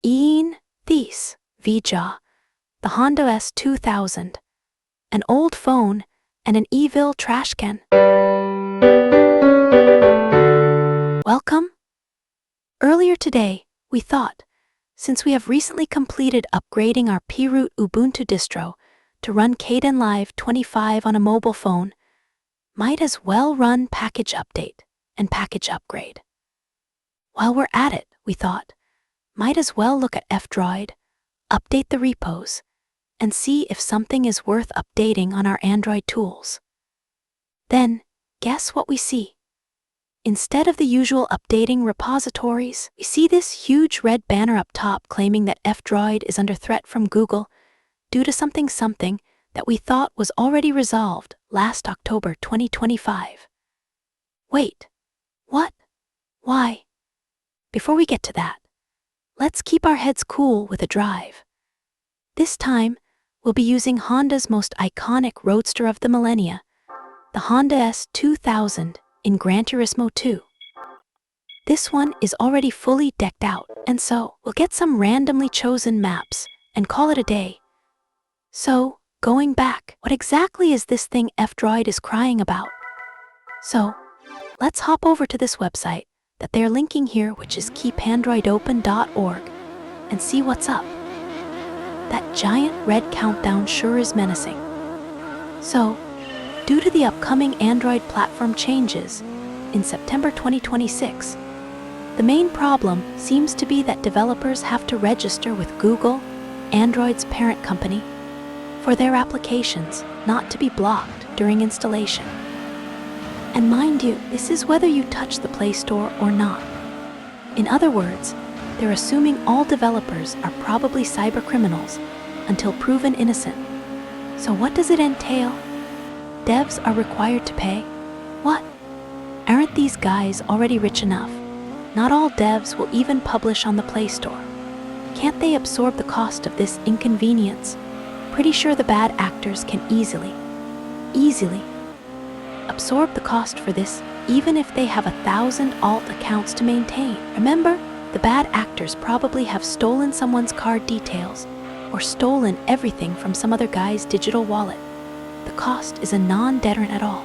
In this Vija, the Honda S2000, an old phone, and an evil trash can. Welcome. Earlier today, we thought, since we have recently completed upgrading our P-Root Ubuntu distro to run Kdenlive 25 on a mobile phone, might as well run package update and package upgrade. While we're at it, we thought, might as well look at F-Droid, update the repos, and see if something is worth updating on our Android tools. Then, guess what we see? Instead of the usual updating repositories, we see this huge red banner up top claiming that F-Droid is under threat from Google due to something that we thought was already resolved last October 2025. Wait, what? Why? Before we get to that, let's keep our heads cool with a drive. This time, we'll be using Honda's most iconic roadster of the millennia, the Honda S2000 in Gran Turismo 2. This one is already fully decked out, and so we'll get some randomly chosen maps and call it a day. So, going back, what exactly is this thing F-Droid is crying about? So, let's hop over to this website that they're linking here, which is keepandroidopen.org, and see what's up. That giant red countdown sure is menacing. So, due to the upcoming Android platform changes in September 2026, the main problem seems to be that developers have to register with Google, Android's parent company, for their applications not to be blocked during installation. And mind you, this is whether you touch the Play Store or not. In other words, they're assuming all developers are probably cybercriminals until proven innocent. So what does it entail? Devs are required to pay? What? Aren't these guys already rich enough? Not all devs will even publish on the Play Store. Can't they absorb the cost of this inconvenience? Pretty sure the bad actors can easily absorb the cost for this, even if they have 1,000 alt accounts to maintain. Remember, the bad actors probably have stolen someone's card details or stolen everything from some other guy's digital wallet. The cost is a non-deterrent at all.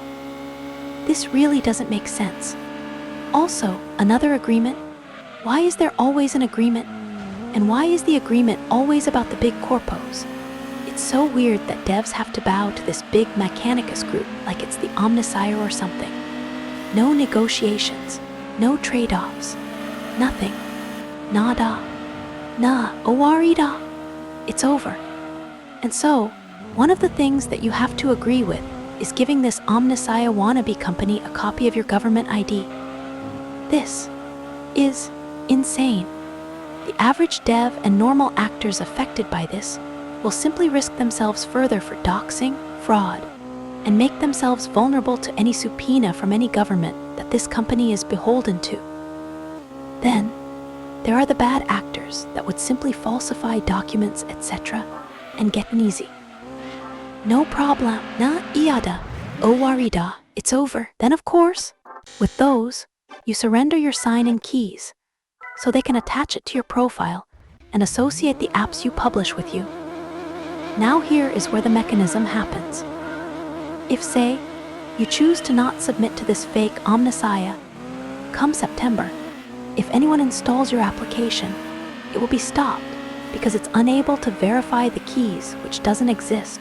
This really doesn't make sense. Also, another agreement? Why is there always an agreement? And why is the agreement always about the big corpos? It's so weird that devs have to bow to this big Mechanicus group like it's the Omnisire or something. No negotiations, no trade-offs, nothing. Nada. Na, owarida. It's over. And so, one of the things that you have to agree with is giving this Omnisire wannabe company a copy of your government ID. This is insane. The average dev and normal actors affected by this will simply risk themselves further for doxing, fraud, and make themselves vulnerable to any subpoena from any government that this company is beholden to. Then, there are the bad actors that would simply falsify documents, etc., and get an easy. No problem, na iada, owarida, it's over. Then of course, with those, you surrender your sign and keys, so they can attach it to your profile and associate the apps you publish with you. Now here is where the mechanism happens. If, say, you choose to not submit to this fake Omnisire, come September, if anyone installs your application, it will be stopped because it's unable to verify the keys, which doesn't exist,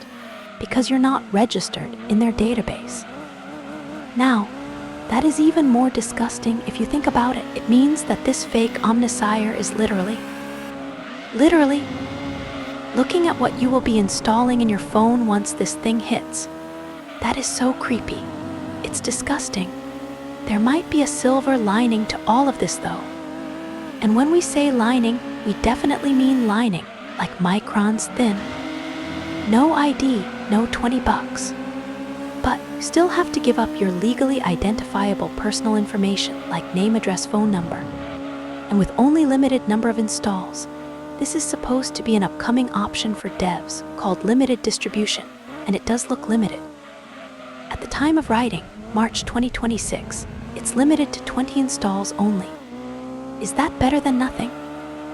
because you're not registered in their database. Now, that is even more disgusting if you think about it. It means that this fake Omnisire is literally looking at what you will be installing in your phone once this thing hits. That is so creepy. It's disgusting. There might be a silver lining to all of this though. And when we say lining, we definitely mean lining, like microns thin. No ID, no $20. But you still have to give up your legally identifiable personal information like name, address, phone number. And with only limited number of installs, this is supposed to be an upcoming option for devs called limited distribution, and it does look limited. At the time of writing, March 2026, it's limited to 20 installs only. Is that better than nothing?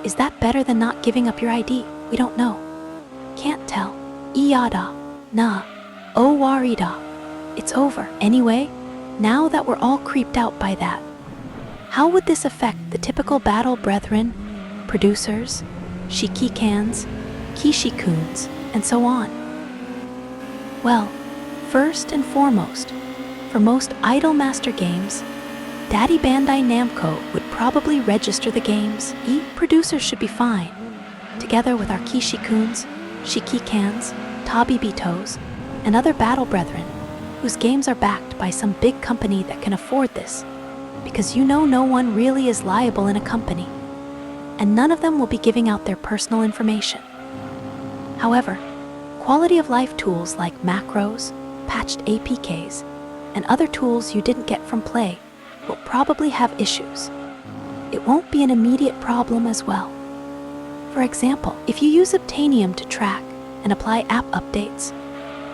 Is that better than not giving up your ID? We don't know. Can't tell. Iyada. Nah. Oh warida. It's over. Anyway, now that we're all creeped out by that, how would this affect the typical battle brethren, producers, shikikans, kishikuns, and so on? Well, first and foremost, for most Idolmaster games, Daddy Bandai Namco would probably register the games. Producers should be fine, together with our kishikuns, shikikans, tabibitos, and other battle brethren, whose games are backed by some big company that can afford this, because no one really is liable in a company, and none of them will be giving out their personal information. However, quality of life tools like macros, patched APKs, and other tools you didn't get from play will probably have issues. It won't be an immediate problem as well. For example, if you use Obtainium to track and apply app updates,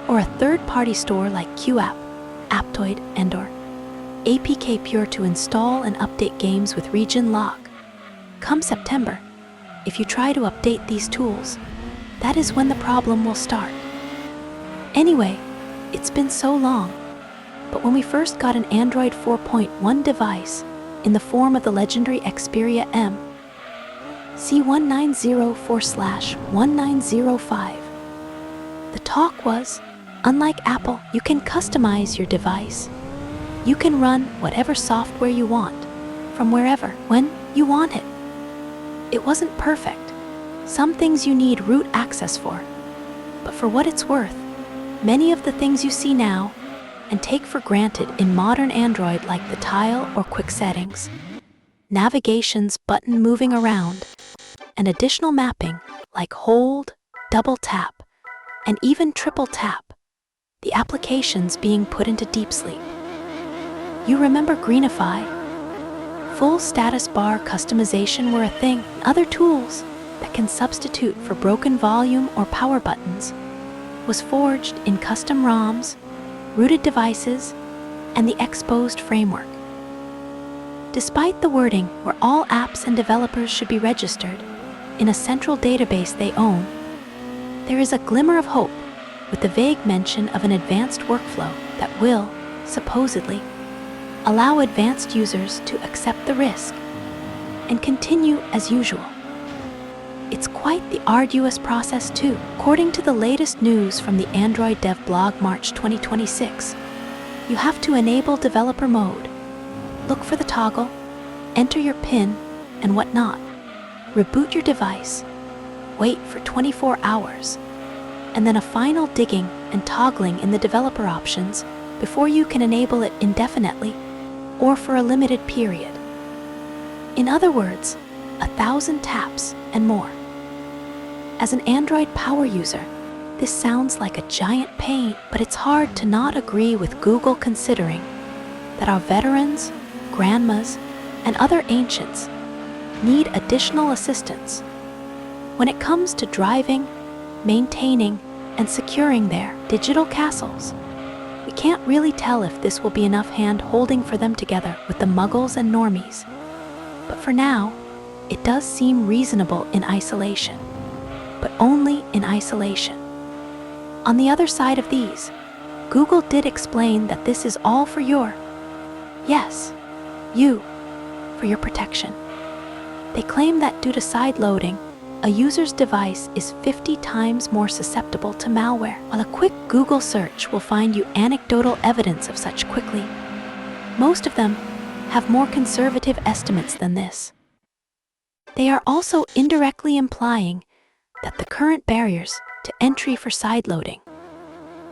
or a third-party store like QApp, Aptoid, and/or APK Pure to install and update games with region lock, come September, if you try to update these tools, that is when the problem will start. Anyway, it's been so long, but when we first got an Android 4.1 device in the form of the legendary Xperia M C1904/1905, the talk was, unlike Apple, you can customize your device. You can run whatever software you want, from wherever, when you want it. It wasn't perfect. Some things you need root access for. But for what it's worth, many of the things you see now and take for granted in modern Android, like the tile or quick settings, navigation's button moving around, and additional mapping like hold, double tap, and even triple tap, the applications being put into deep sleep. You remember Greenify? Full status bar customization were a thing. Other tools that can substitute for broken volume or power buttons was forged in custom ROMs, rooted devices, and the exposed framework. Despite the wording where all apps and developers should be registered in a central database they own, there is a glimmer of hope with the vague mention of an advanced workflow that will, supposedly, allow advanced users to accept the risk and continue as usual. It's quite the arduous process too. According to the latest news from the Android Dev blog March 2026, you have to enable developer mode, look for the toggle, enter your PIN and whatnot, reboot your device, wait for 24 hours, and then a final digging and toggling in the developer options before you can enable it indefinitely or for a limited period. In other words, 1,000 taps and more. As an Android power user, this sounds like a giant pain, but it's hard to not agree with Google, considering that our veterans, grandmas, and other ancients need additional assistance when it comes to driving, maintaining, and securing their digital castles. We can't really tell if this will be enough hand-holding for them together with the muggles and normies. But for now, it does seem reasonable in isolation, but only in isolation. On the other side of these, Google did explain that this is all for your, yes, you, for your protection. They claim that due to sideloading, a user's device is 50 times more susceptible to malware, while a quick Google search will find you anecdotal evidence of such quickly. Most of them have more conservative estimates than this. They are also indirectly implying that the current barriers to entry for sideloading,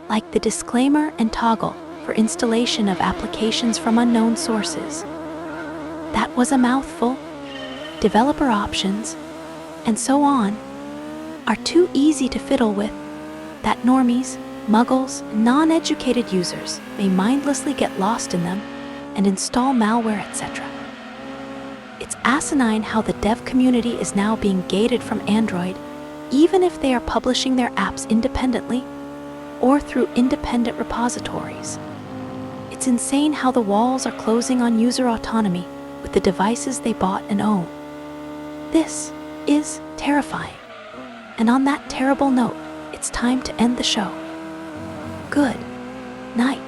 like the disclaimer and toggle for installation of applications from unknown sources, that was a mouthful, developer options, and so on, are too easy to fiddle with, that normies, muggles, and non-educated users may mindlessly get lost in them and install malware, etc. It's asinine how the dev community is now being gated from Android, even if they are publishing their apps independently or through independent repositories. It's insane how the walls are closing on user autonomy with the devices they bought and own. This is terrifying. And on that terrible note, it's time to end the show. Good night.